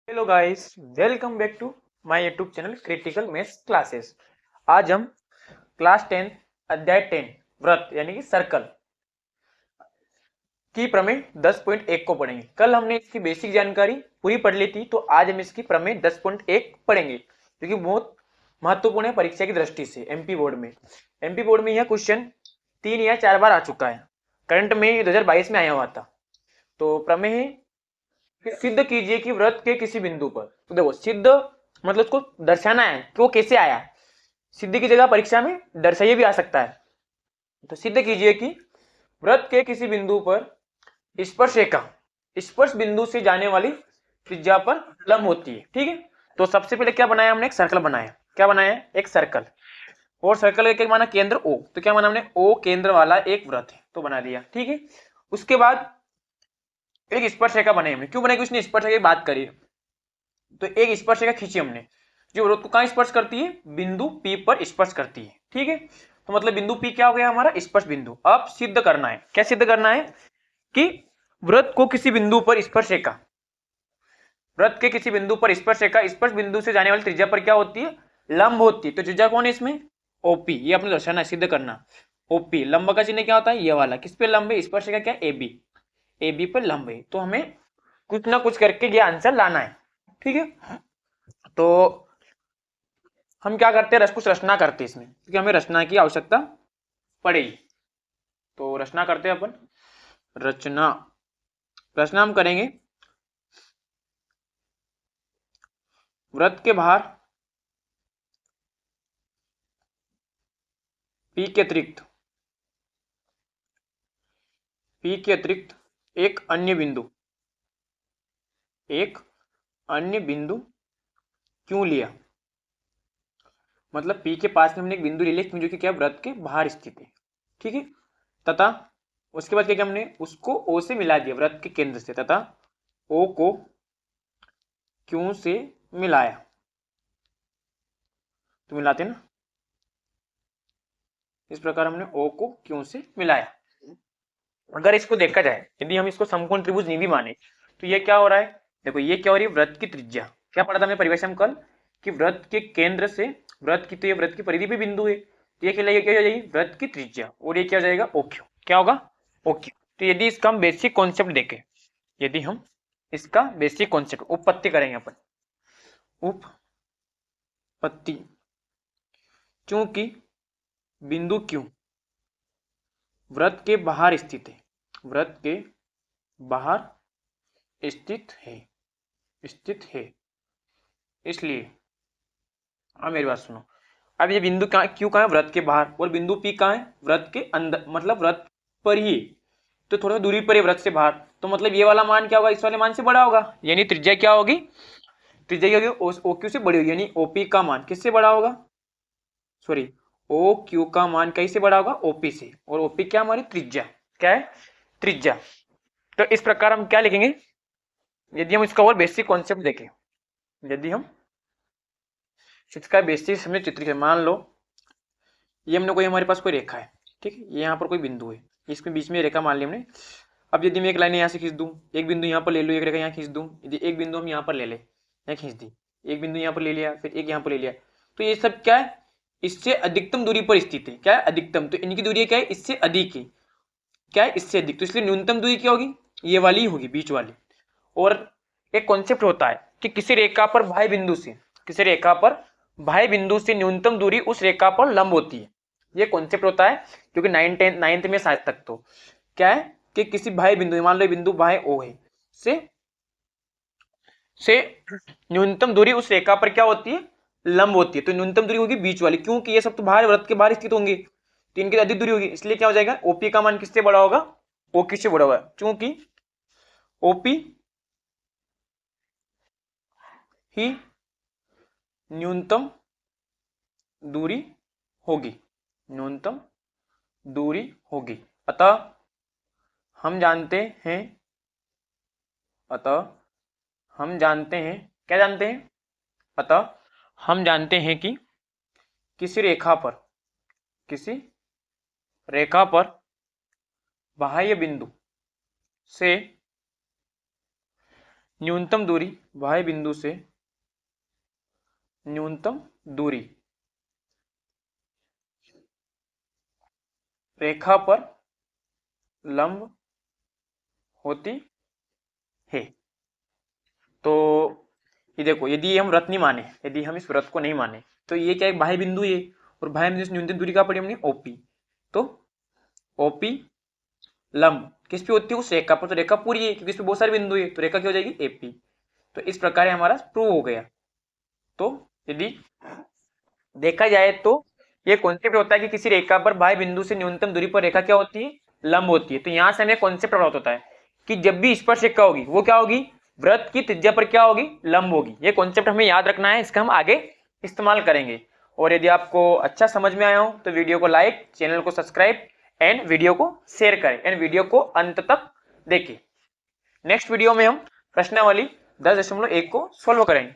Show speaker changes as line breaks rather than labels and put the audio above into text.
Hello guys, welcome back to my YouTube channel critical maths classes. आज हम class 10 अध्याय 10 व्रत यानी कि सर्कल की प्रमेय 10.1 को पढ़ेंगे। कल हमने इसकी बेसिक जानकारी पूरी पढ़ ली थी, तो आज हम इसकी प्रमेय 10.1 पढ़ेंगे क्योंकि बहुत महत्वपूर्ण है परीक्षा की दृष्टि से। एमपी बोर्ड में यह क्वेश्चन 3 या 4 बार आ चुका है। करंट में 2022 में आया हुआ था। तो प्रमेय है कि सिद्ध कीजिए कि वृत्त के किसी बिंदु पर, तो देखो सिद्ध मतलब उसको दर्शाना है कि वो कैसे आया। सिद्ध की जगह परीक्षा में दर्शाइए भी आ सकता है। तो सिद्ध कीजिए कि वृत्त के किसी बिंदु पर स्पर्श रेखा स्पर्श बिंदु से जाने वाली त्रिज्या पर लंब होती है। ठीक है, तो सबसे पहले क्या बनाया हमने? एक सर्कल बनाया। क्या बनाया? एक सर्कल। और सर्कल का क्या माना? केंद्र ओ। तो क्या माना हमने? ओ केंद्र वाला एक वृत्त है, तो बना दिया। ठीक है, उसके बाद एक स्पर्श रेखा बनाई हमने। क्यों बनाई? उसने स्पर्श रेखा की बात करी, तो एक स्पर्श रेखा खींची हमने जो वृत्त को कहां स्पर्श करती है? बिंदु पी पर स्पर्श करती है। ठीक है, तो मतलब बिंदु पी क्या हो गया हमारा? स्पर्श बिंदु। अब सिद्ध करना है। क्या सिद्ध करना है? कि वृत्त को किसी बिंदु पर स्पर्श रेखा वृत्त के किसी बिंदु पर स्पर्श रेखा स्पर्श बिंदु से जाने वाली त्रिज्या पर क्या होती है? लंब होती है। तो त्रिज्या कौन है इसमें? ओपी। ये अपने दर्शाना है, सिद्ध करना। ओपी लंब का चिन्ह क्या होता है? ये वाला। किस पे लंब है? स्पर्श रेखा क्या? एबी। एबी पर लंब है। तो हमें कुछ ना कुछ करके ये आंसर लाना है। ठीक है, तो हम क्या करते हैं? कुछ रचना करते हैं इसमें, क्योंकि हमें रचना की आवश्यकता पड़ेगी। तो रचना करते हैं अपन। रचना रचना हम करेंगे। वृत्त के बाहर पी के अतिरिक्त एक अन्य बिंदु क्यों लिया? मतलब पी के पास में हमने एक बिंदु ले लिया जो कि क्या? वृत्त के बाहर स्थित है। ठीक है, तथा उसके बाद क्या किया हमने? उसको ओ से मिला दिया, वृत्त के केंद्र से, तथा ओ को क्यों से मिलाया। तो मिलाते ना, इस प्रकार हमने ओ को क्यों से मिलाया। अगर इसको देखा जाए, यदि हम इसको समकोण त्रिभुज नहीं भी माने, तो ये क्या हो रहा है? देखो ये क्या हो रही है? वृत्त की त्रिज्या। क्या पढ़ा था हमने परिभाषा में कल? कि वृत्त के केंद्र से वृत्त की, तो ये वृत्त की परिधि भी बिंदु है, तो ये क्या हो जाएगी? वृत्त की त्रिज्या। और ये क्या हो जाएगा? ओक्यू। क्या होगा? ओक्यू। तो यदि इसका हम बेसिक कॉन्सेप्ट देखें, यदि हम इसका बेसिक कॉन्सेप्ट उपपत्ति करेंगे अपन, उपपत्ति, चूंकि बिंदु क्यों वृत्त के बाहर स्थित है, वृत्त के बाहर स्थित है, इसलिए अब मेरी बात सुनो। अब ये बिंदु कहाँ, क्यों कहाँ है? वृत्त के बाहर। और बिंदु पी कहाँ है? वृत्त के अंदर, मतलब वृत्त पर ही, तो थोड़ा दूरी पर है वृत्त से बाहर। तो मतलब ये वाला मान क्या होगा? इस वाले मान से बड़ा होगा, यानी त्रिज्या क्या होगी? त्रिज्या क्या होगी? ओ क्यू से बड़ी होगी, यानी ओपी का मान किससे बड़ा होगा? सॉरी, ओ क्यू का मान कैसे बड़ा होगा? ओपी से। और ओपी क्या? हमारी त्रिज्या। क्या है? त्रिज्या। तो इस प्रकार हम क्या लिखेंगे? यदि हम इसका और बेसिक कॉन्सेप्ट देखें, यदि हम इसका बेसिक समझ चित्र के, मान लो ये हमने कोई, हमारे पास कोई रेखा है। ठीक है, ये यहाँ पर कोई बिंदु है, इसके बीच में रेखा मान ली हमने। अब यदि मैं एक लाइन यहाँ से खींच दूं, एक बिंदु यहाँ पर ले लूँ, एक रेखा यहाँ खींच दूं, यदि एक बिंदु हम यहाँ पर ले ले, यहाँ खींच दी, एक बिंदु यहाँ पर ले लिया, फिर एक यहाँ पर ले लिया, तो ये सब क्या है? इससे अधिकतम दूरी पर स्थित है। क्या है? अधिकतम। तो इनकी दूरी क्या है? इससे अधिक है। क्या है? इससे अधिक। तो इसलिए न्यूनतम दूरी क्या होगी? ये वाली होगी, बीच वाली। और एक कॉन्सेप्ट होता है कि किसी रेखा पर बाह्य बिंदु से न्यूनतम दूरी उस रेखा पर लंब होती है। ये कॉन्सेप्ट होता है, क्योंकि 9th में शायद तक, तो क्या है कि किसी बाह्य बिंदु, मान लो बिंदु बाह्य ओ है, से न्यूनतम दूरी उस रेखा पर क्या होती है? लंब होती है। तो न्यूनतम दूरी होगी बीच वाली, क्योंकि ये सब तो बाहर, वृत्त के बाहर स्थित होंगे, तो इनकी अधिक दूरी होगी। इसलिए क्या हो जाएगा? ओपी का मान किससे बड़ा होगा? ओ किससे बड़ा होगा? क्योंकि ओपी ही न्यूनतम दूरी होगी, न्यूनतम दूरी होगी। अतः हम जानते हैं अतः हम जानते हैं क्या जानते हैं? अतः हम जानते हैं कि किसी किसी रेखा पर बाह्य बिंदु से न्यूनतम दूरी y बिंदु से न्यूनतम दूरी रेखा पर लंब होती है। तो ये देखो, यदि हम व्रत नहीं माने, यदि हम इस व्रत को नहीं माने तो ये क्या एक बाह्य बिंदु है, और बाह्य बिंदु से न्यूनतम दूरी क्या पड़ी हमने, ओपी। तो ओपी लंब किस पे होती है, उस रेखा पर। तो रेखा पूरी है क्योंकि इस पे बहुत सारे बिंदु है, तो रेखा क्या हो जाएगी, एपी। तो इस प्रकार हमारा प्रूव हो गया। तो यदि देखा जाए तो ये कॉन्सेप्ट होता है कि किसी रेखा पर बाह्य बिंदु से न्यूनतम दूरी पर रेखा क्या होती है, लंब होती है। तो यहां से हमें कॉन्सेप्ट प्राप्त होता है कि जब भी स्पर्श रेखा होगी वो क्या होगी, वृत्त की त्रिज्या पर क्या होगी, लंब होगी। ये कॉन्सेप्ट हमें याद रखना है, इसका हम आगे इस्तेमाल करेंगे। और यदि आपको अच्छा समझ में आया हो तो वीडियो को लाइक, चैनल को सब्सक्राइब एंड वीडियो को शेयर करें एंड वीडियो को अंत तक देखें। नेक्स्ट वीडियो में हम प्रश्नावली 10.1 को सॉल्व करेंगे।